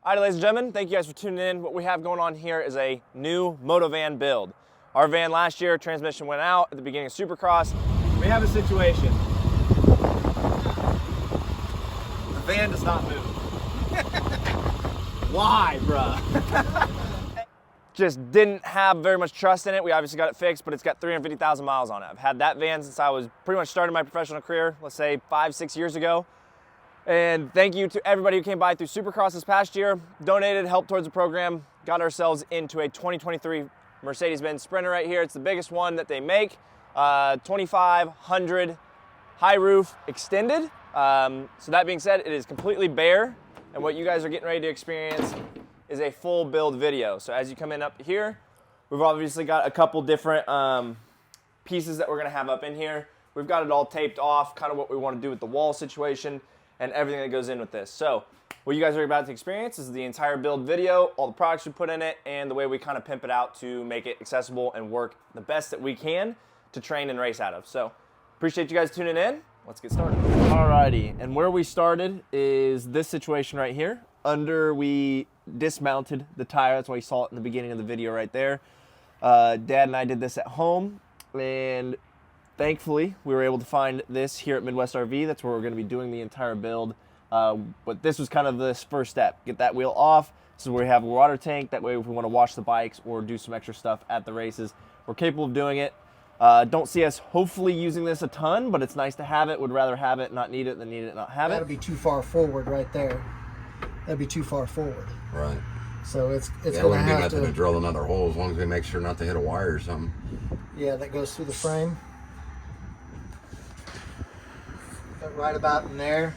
All right, ladies and gentlemen, thank you guys for tuning in. What we have going on here is a new Moto van build. Our van last year, transmission went out at the beginning of Supercross. We have a situation. The van does not move. Why, bruh? Just didn't have very much trust in it. We obviously got it fixed, but it's got 350,000 miles on it. I've had that van since I was pretty much started my professional career, let's say 5-6 years ago. And thank you to everybody who came by through Supercross this past year, donated, helped towards the program, got ourselves into a 2023 Mercedes-Benz Sprinter right here. It's the biggest one that they make, 2,500 high roof extended. So that being said, it is completely bare, and what you guys are getting ready to experience is a full build video. So as you come in up here, we've obviously got a couple different pieces that we're gonna have up in here. We've got it all taped off, kind of what we want to do with the wall situation and everything that goes in with this. So what you guys are about to experience is the entire build video, all the products we put in it, and the way we kind of pimp it out to make it accessible and work the best that we can to train and race out of. So appreciate you guys tuning in. Let's get started. Alrighty, and where we started is this situation right here. We dismounted the tire. That's why you saw it in the beginning of the video right there. Dad and I did this at home, and thankfully we were able to find this here at Midwest RV. That's where we're going to be doing the entire build. But this was kind of this first step. Get that wheel off. This is where we have a water tank. That way if we want to wash the bikes or do some extra stuff at the races, we're capable of doing it. Don't see us hopefully using this a ton, but it's nice to have it. Would rather have it, not need it, than need it, not have it. That'll be too far forward right there. That'd be too far forward. Right. So it's yeah, going to to have nothing to drill another hole as long as we make sure not to hit a wire or something. Yeah, that goes through the frame. Right about in there.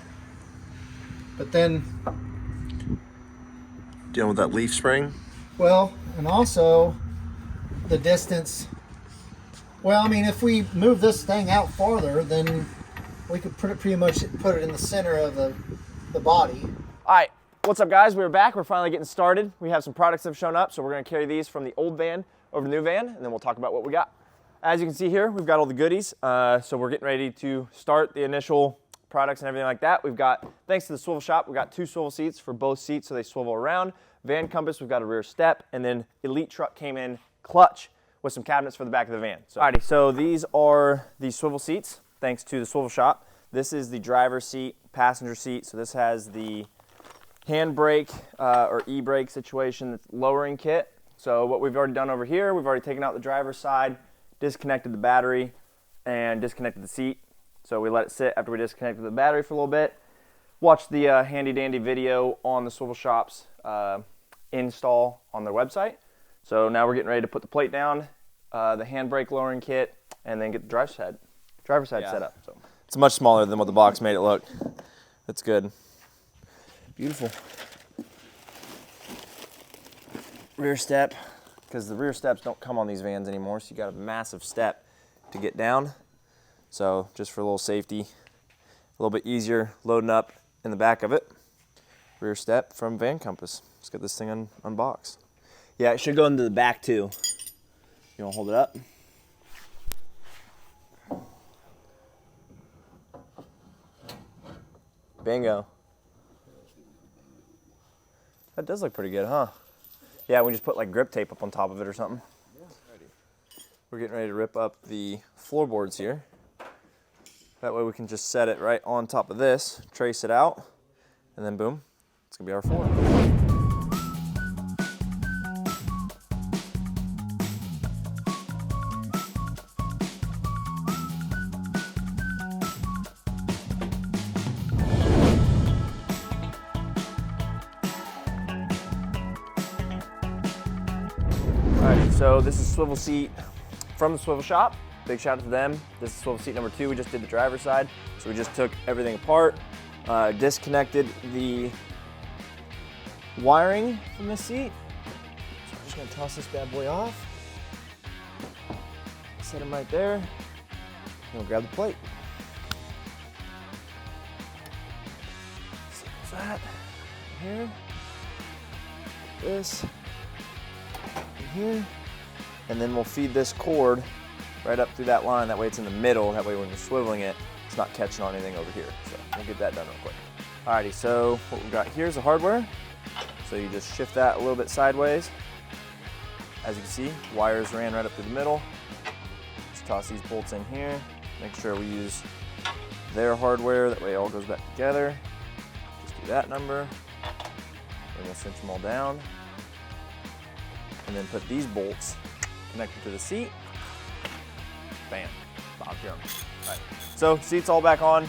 But then Dealing with that leaf spring. well, and also the distance. Well, I mean, if we move this thing out farther, then we could pretty much put it in the center of the body. All right, what's up guys? We're back. We're finally getting started. We have some products that have shown up, so we're gonna carry these from the old van over to the new van, and then we'll talk about what we got. As you can see here, we've got all the goodies. So we're getting ready to start the initial products and everything like that. We've got, thanks to the Swivel Shop, we've got 2 swivel seats for both seats so they swivel around. Van compass, we've got a rear step, and then Elite Truck came in clutch with some cabinets for the back of the van. So, alrighty, so these are the swivel seats, thanks to the Swivel Shop. This is the driver's seat, passenger seat. So this has the handbrake or e-brake situation, that's lowering kit. So what we've already done over here, we've already taken out the driver's side, disconnected the battery, and disconnected the seat. So we let it sit after we disconnected the battery for a little bit. Watch the handy dandy video on the Swivel Shop's install on their website. So now we're getting ready to put the plate down, the handbrake lowering kit, and then get the driver's side set up. So it's much smaller than what the box made it look. That's good. Beautiful. Rear step, because the rear steps don't come on these vans anymore, so you got a massive step to get down. So just for a little safety, a little bit easier loading up in the back of it. Rear step from Van Compass. Let's get this thing unboxed. Yeah, it should go into the back too. You want to hold it up? Bingo. That does look pretty good, huh? Yeah, we just put like grip tape up on top of it or something. We're getting ready to rip up the floorboards here. That way we can just set it right on top of this, trace it out, and then boom, it's gonna be our floor. Alright, so this is swivel seat from the Swivel Shop. Big shout out to them. This is swivel seat number 2. We just did the driver's side. So we just took everything apart, disconnected the wiring from this seat. So I'm just gonna toss this bad boy off. Set him right there. And we'll grab the plate. So there's that here. This here. And then we'll feed this cord right up through that line. That way it's in the middle. That way when you're swiveling it, it's not catching on anything over here. So we'll get that done real quick. Alrighty, so what we've got here is the hardware. So you just shift that a little bit sideways. As you can see, wires ran right up through the middle. Just toss these bolts in here. Make sure we use their hardware, that way it all goes back together. Just do that number. Then we'll cinch them all down. And then put these bolts connected to the seat. Bam, Bob Jones. All right, so seat's all back on.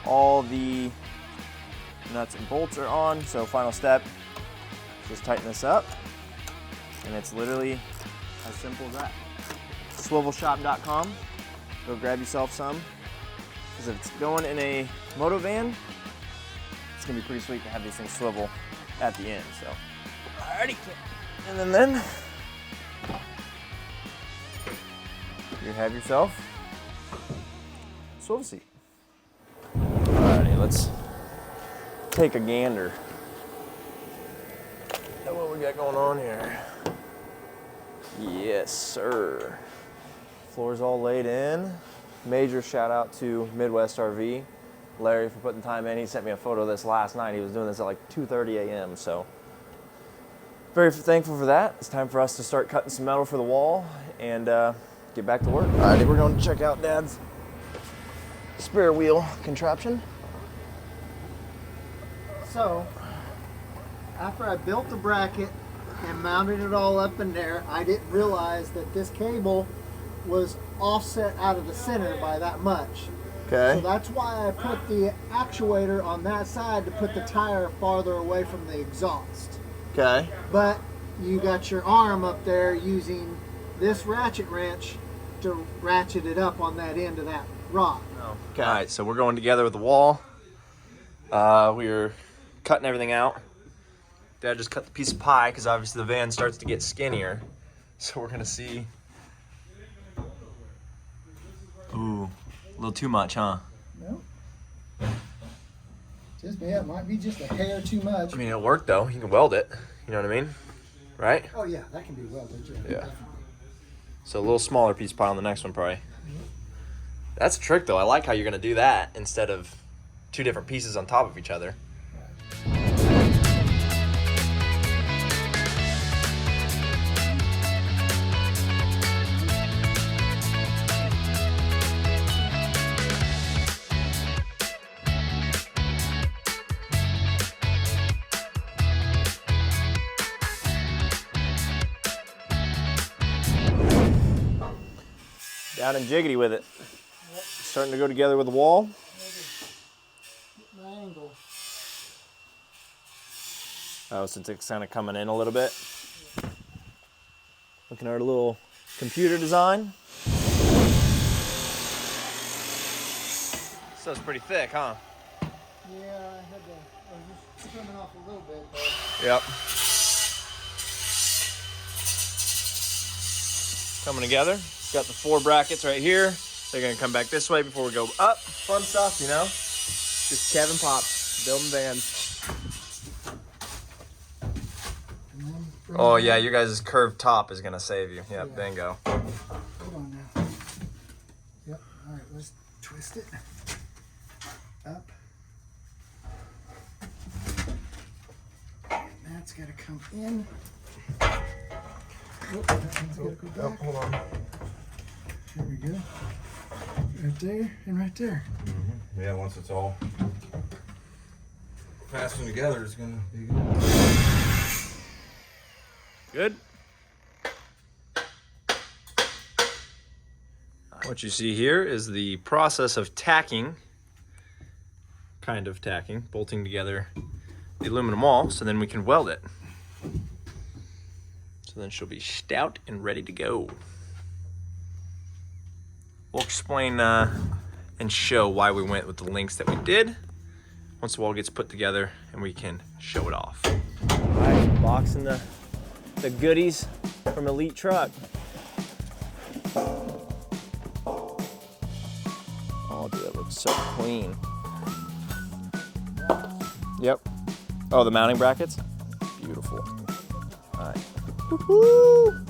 All the nuts and bolts are on. So final step, just tighten this up. And it's literally as simple as that. Swivelshop.com, go grab yourself some. Because if it's going in a moto van, it's gonna be pretty sweet to have these things swivel at the end, so. Alrighty, and then you have yourself a swivel seat. Alrighty, let's take a gander at what we got going on here. Yes, sir. Floor's all laid in. Major shout out to Midwest RV, Larry, for putting time in. He sent me a photo of this last night. He was doing this at like 2:30 a.m. So very thankful for that. It's time for us to start cutting some metal for the wall and get back to work. All right, we're going to check out Dad's spare wheel contraption. So, after I built the bracket and mounted it all up in there, I didn't realize that this cable was offset out of the center by that much. Okay. So that's why I put the actuator on that side to put the tire farther away from the exhaust. Okay. But you got your arm up there using this ratchet wrench to ratchet it up on that end of that rod. Okay. All right, so we're going together with the wall. We're cutting everything out. Dad just cut the piece of pie because obviously the van starts to get skinnier. So we're gonna see. Ooh, a little too much, huh? No. Just, yeah, it might be just a hair too much. I mean, it'll work though. You can weld it. You know what I mean? Right? Oh yeah, that can be welded. Yeah. So a little smaller piece of pie on the next one, probably. That's a trick though. I like how you're gonna do that instead of two different pieces on top of each other. Down and jiggity with it. Yep. Starting to go together with the wall. Get my angle. Oh, since it's kind of coming in a little bit. Looking at our little computer design. So it's pretty thick, huh? Yeah, I was just trimming off a little bit, but. Yep. Coming together. Got the 4 brackets right here. They're gonna come back this way before we go up. Fun stuff, you know? Just Kevin Pops, building vans. Oh yeah, your guys' curved top is gonna save you. Yep, Yeah. bingo. Hold on now. Yep, all right, let's twist it. Up. That's gotta come in. Oh, that one's gotta go back. Hold on. There we go. Right there and right there. Mm-hmm. Yeah, once it's all fastened together, it's gonna be good. Good. What you see here is the process of tacking, kind of tacking, bolting together the aluminum wall so then we can weld it. So then she'll be stout and ready to go. We'll explain and show why we went with the links that we did once the wall gets put together and we can show it off. All right, boxing the goodies from Elite Truck. Oh, dude, that looks so clean. Yep. Oh, the mounting brackets? Beautiful. All right. Woo-hoo!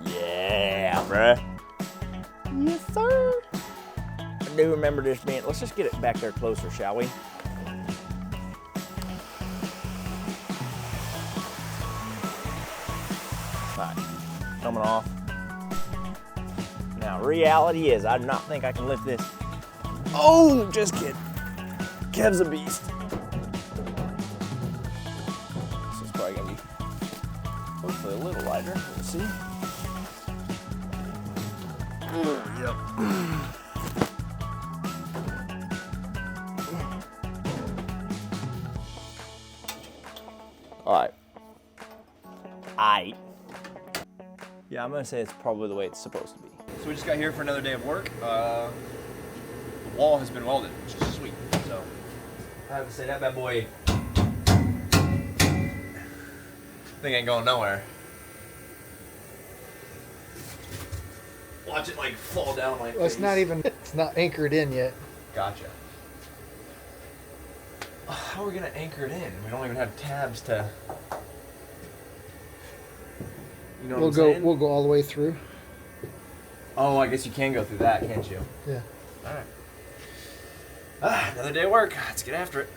Yeah, bruh. Yes, sir. do remember this being, let's just get it back there closer, shall we? All right, coming off. Now, reality is, I do not think I can lift this. Oh, just kidding. Kev's a beast. This is probably gonna be hopefully a little lighter. We'll see. Yep. All right. Yeah, I'm gonna say it's probably the way it's supposed to be. So we just got here for another day of work. The wall has been welded, which is sweet. So I have to say that bad boy thing ain't going nowhere. Watch it like fall down like Well, it's not anchored in yet. Gotcha. How are we gonna anchor it in? We don't even have tabs to. You know what I'm saying? We'll go all the way through. Oh, I guess you can go through that, can't you? Yeah. All right. Another day of work. Let's get after it.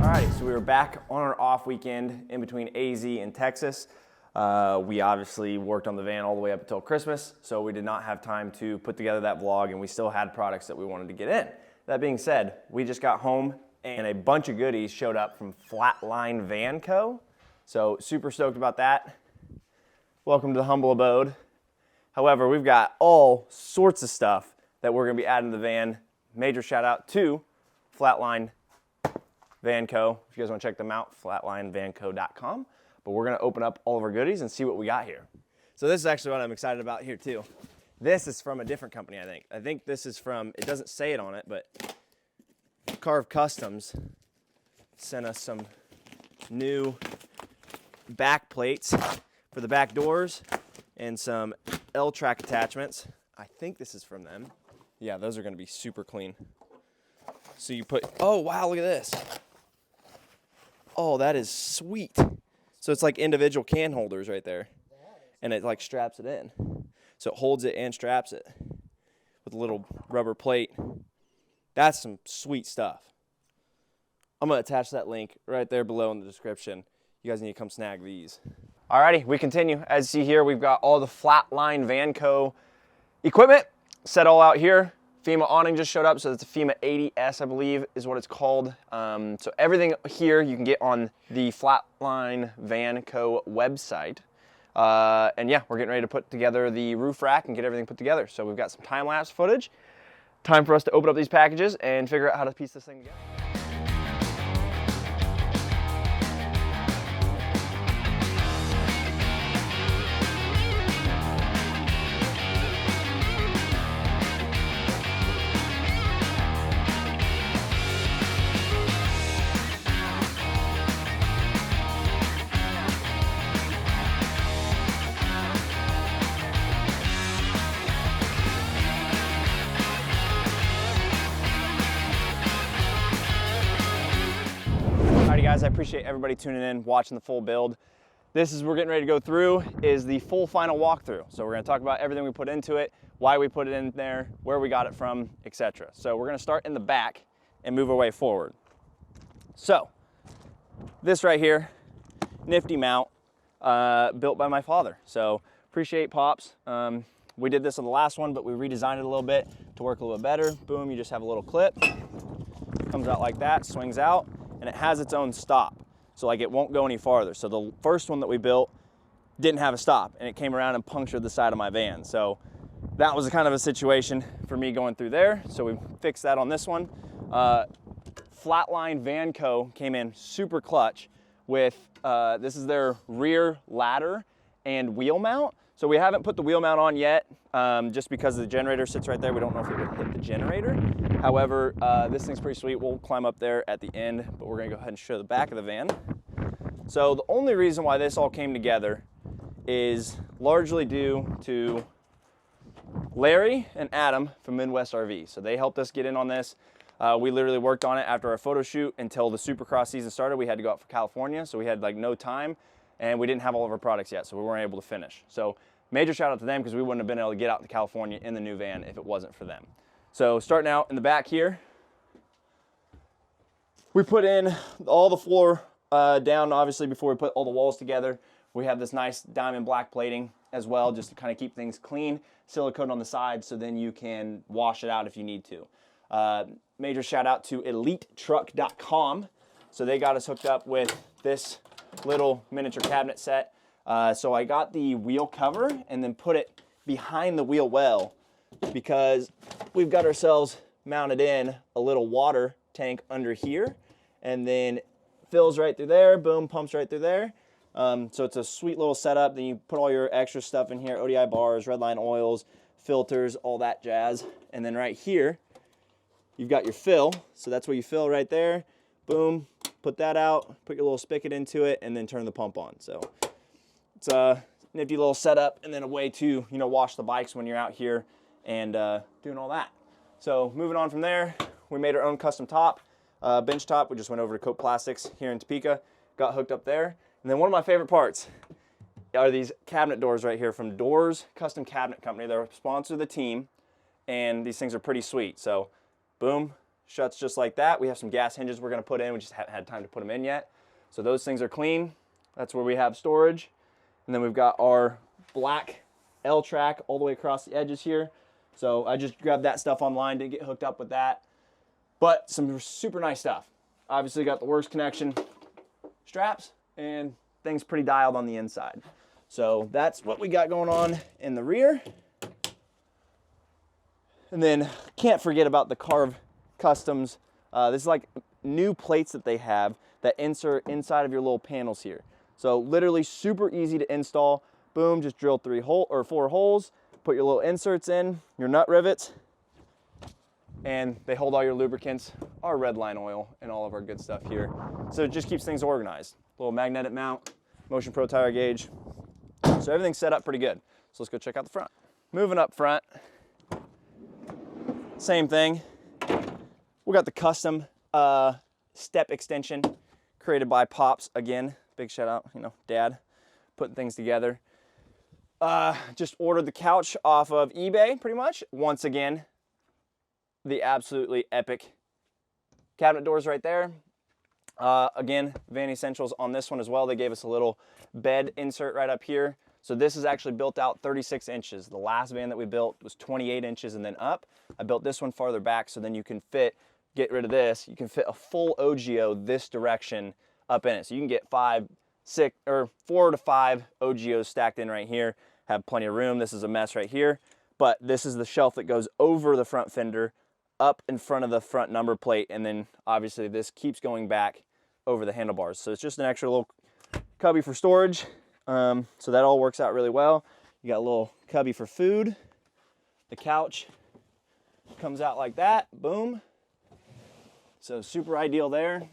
Alrighty, so we were back on our off weekend in between AZ and Texas. We obviously worked on the van all the way up until Christmas, so we did not have time to put together that vlog, and we still had products that we wanted to get in. That being said, we just got home and a bunch of goodies showed up from Flatline Van Co. So super stoked about that. Welcome to the humble abode. However, we've got all sorts of stuff that we're gonna be adding to the van. Major shout out to Flatline Van Co. If you guys want to check them out, flatlinevanco.com. But we're going to open up all of our goodies and see what we got here. So this is actually what I'm excited about here too. This is from a different company, I think. I think this is from, it doesn't say it on it, but Carrve Customs sent us some new back plates for the back doors and some L-track attachments. I think this is from them. Yeah, those are going to be super clean. So you put, oh wow, look at this. Oh, that is sweet. So it's like individual can holders right there. And it like straps it in. So it holds it and straps it with a little rubber plate. That's some sweet stuff. I'm gonna attach that link right there below in the description. You guys need to come snag these. Alrighty, we continue. As you see here, we've got all the Flatline Van Co equipment set all out here. Fiamma Awning just showed up, so it's a Fiamma 80S, I believe, is what it's called. So everything here you can get on the Flatline Van Co website. And yeah, we're getting ready to put together the roof rack and get everything put together. So we've got some time-lapse footage. Time for us to open up these packages and figure out how to piece this thing together. Guys, I appreciate everybody tuning in, watching the full build. This is, we're getting ready to go through, is the full final walkthrough. So we're gonna talk about everything we put into it, why we put it in there, where we got it from, etc. So we're gonna start in the back and move our way forward. So this right here, nifty mount, built by my father. So appreciate Pops. We did this on the last one, but we redesigned it a little bit to work a little bit better. Boom, you just have a little clip, comes out like that, swings out, and it has its own stop. So like it won't go any farther. So the first one that we built didn't have a stop, and it came around and punctured the side of my van. So that was kind of a situation for me going through there. So we fixed that on this one. Flatline Van Co came in super clutch with, this is their rear ladder and wheel mount. So we haven't put the wheel mount on yet, just because the generator sits right there. We don't know if it would hit the generator. However, this thing's pretty sweet. We'll climb up there at the end, but we're gonna go ahead and show the back of the van. So the only reason why this all came together is largely due to Larry and Adam from Midwest RV. So they helped us get in on this. We literally worked on it after our photo shoot until the Supercross season started. We had to go out for California, so we had like no time, and we didn't have all of our products yet, so we weren't able to finish. So major shout out to them, because we wouldn't have been able to get out to California in the new van if it wasn't for them. So starting out in the back here, we put in all the floor down, obviously, before we put all the walls together. We have this nice diamond black plating as well, just to kind of keep things clean. Silicone on the side, so then you can wash it out if you need to. Major shout out to EliteTruck.com. So they got us hooked up with this little miniature cabinet set. So I got the wheel cover and then put it behind the wheel well, because we've got ourselves mounted in a little water tank under here, and then fills right through there, boom, pumps right through there. So it's a sweet little setup. Then you put all your extra stuff in here, ODI bars, redline oils, filters, all that jazz. And then right here, you've got your fill. So that's where you fill right there. Boom, put that out, put your little spigot into it, and then turn the pump on. So it's a nifty little setup, and then a way to, you know, wash the bikes when you're out here and doing all that. So moving on from there, we made our own custom top, bench top. We just went over to Coat Plastics here in Topeka, got hooked up there. And then one of my favorite parts are these cabinet doors right here from Doerr's Custom Cabinet Company. They're a sponsor of the team, and these things are pretty sweet. So boom, shuts just like that. We have some gas hinges we're gonna put in. We just haven't had time to put them in yet. So those things are clean. That's where we have storage. And then we've got our black L-track all the way across the edges here. So I just grabbed that stuff online, didn't get hooked up with that. But some super nice stuff. Obviously got the works connection straps, and things pretty dialed on the inside. So that's what we got going on in the rear. And then can't forget about the Carrve Customs. This is like new plates that they have that insert inside of your little panels here. So literally super easy to install. Boom, just drill 4 holes, put your little inserts in, your nut rivets, and they hold all your lubricants, our redline oil, and all of our good stuff here. So it just keeps things organized. Little magnetic mount, Motion Pro tire gauge. So everything's set up pretty good. So let's go check out the front. Moving up front, same thing. We got the custom step extension created by Pops. Again, big shout out, you know, Dad, putting things together. Just ordered the couch off of eBay, pretty much. Once again, the absolutely epic cabinet doors right there. Again, Van Essentials on this one as well. They gave us a little bed insert right up here. So this is actually built out 36 inches. The last van that we built was 28 inches and then up. I built this one farther back, so then you can fit, get rid of this, you can fit a full OGO this direction up in it. So you can get 4 to 5 OGOs stacked in right here. Have plenty of room. This is a mess right here, but this is the shelf that goes over the front fender, up in front of the front number plate, and then obviously this keeps going back over the handlebars. So it's just an extra little cubby for storage. So that all works out really well. You got a little cubby for food. The couch comes out like that, boom. So super ideal there.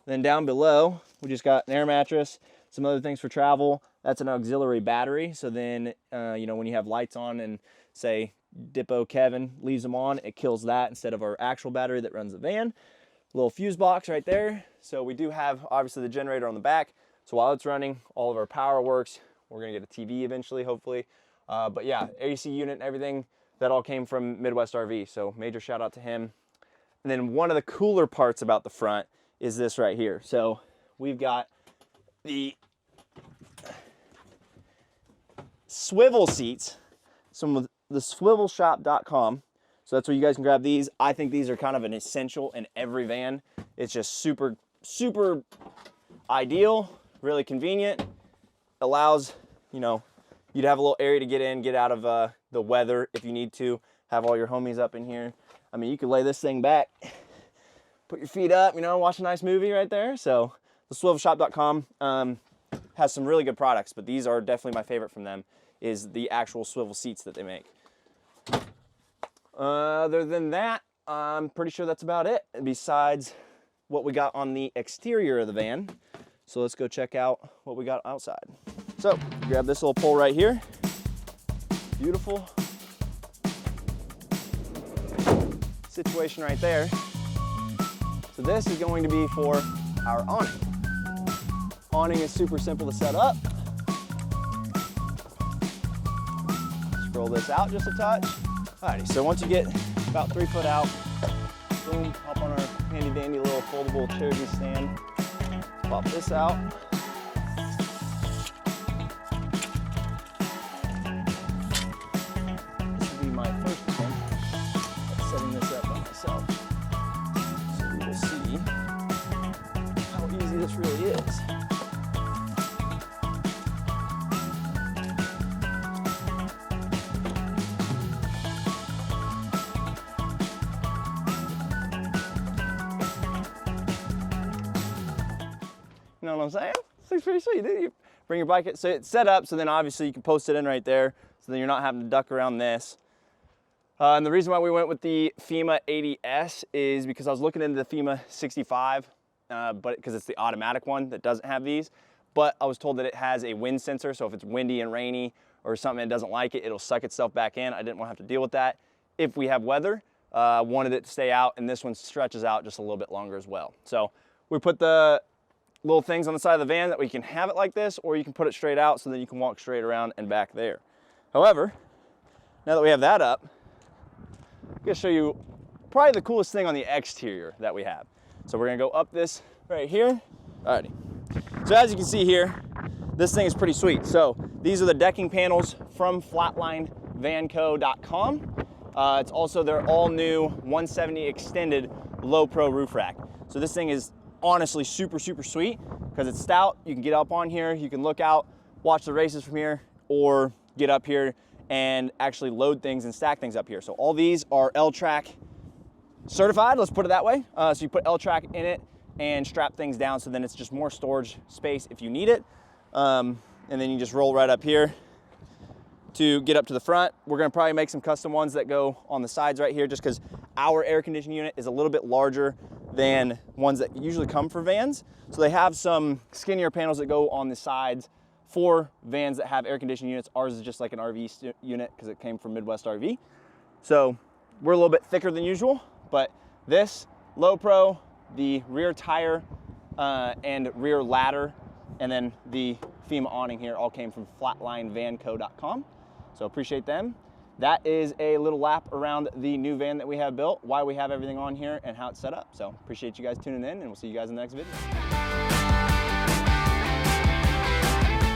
Then down below, we just got an air mattress, some other things for travel. That's an auxiliary battery. So then, you know, when you have lights on and say Dippo Kevin leaves them on, it kills that instead of our actual battery that runs the van. Little fuse box right there. So we do have obviously the generator on the back. So while it's running, all of our power works. We're gonna get a TV eventually, hopefully. But yeah, AC unit and everything, that all came from Midwest RV. So major shout out to him. And then one of the cooler parts about the front is this right here. So we've got the swivel seats, some of the SwivelShop.com. So that's where you guys can grab these. I think these are kind of an essential in every van. It's just super, super ideal, really convenient. Allows, you know, you to have a little area to get in, get out of the weather if you need to. Have all your homies up in here. I mean, you could lay this thing back, put your feet up, you know, watch a nice movie right there. So the SwivelShop.com has some really good products, but these are definitely my favorite from them, is the actual swivel seats that they make. Other than that, I'm pretty sure that's about it, besides what we got on the exterior of the van. So let's go check out what we got outside. So grab this little pole right here. Beautiful situation right there. So this is going to be for our awning. Awning is super simple to set up. Scroll this out just a touch. Alrighty, so once you get about 3 foot out, boom, hop on our handy dandy little foldable charity stand. Pop this out. This will be my first attempt at setting this up by myself. So we will see how easy this really is. You know what I'm saying? It's pretty sweet. You bring your bike, so it's set up, so then obviously you can post it in right there, so then you're not having to duck around this. And the reason why we went with the Fiamma 80S is because I was looking into the Fiamma 65, but because it's the automatic one that doesn't have these, but I was told that it has a wind sensor, so if it's windy and rainy or something that doesn't like it, it'll suck itself back in. I didn't want to have to deal with that. If we have weather, wanted it to stay out, and this one stretches out just a little bit longer as well. So we put the little things on the side of the van that we can have it like this, or you can put it straight out so that you can walk straight around and back there. However, now that we have that up, I'm gonna show you probably the coolest thing on the exterior that we have. So we're gonna go up this right here. Alrighty. So as you can see here, this thing is pretty sweet. So these are the decking panels from FlatlineVanCo.com. It's also their all new 170 extended low pro roof rack. So this thing is honestly super, super sweet because it's stout. You can get up on here, you can look out, watch the races from here, or get up here and actually load things and stack things up here. So all these are L-Track certified, let's put it that way. So you put L-Track in it and strap things down, so then it's just more storage space if you need it. And then you just roll right up here to get up to the front. We're gonna probably make some custom ones that go on the sides right here, just because our air conditioning unit is a little bit larger than ones that usually come for vans. So they have some skinnier panels that go on the sides for vans that have air conditioning units. Ours is just like an RV unit because it came from Midwest RV. So we're a little bit thicker than usual, but this low pro, the rear tire and rear ladder, and then the Fiamma awning here all came from FlatlineVanCo.com. So appreciate them. That is a little lap around the new van that we have built, why we have everything on here, and how it's set up. So appreciate you guys tuning in, and we'll see you guys in the next video.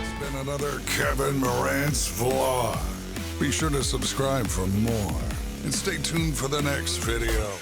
It's been another Kevin Moranz vlog. Be sure to subscribe for more, and stay tuned for the next video.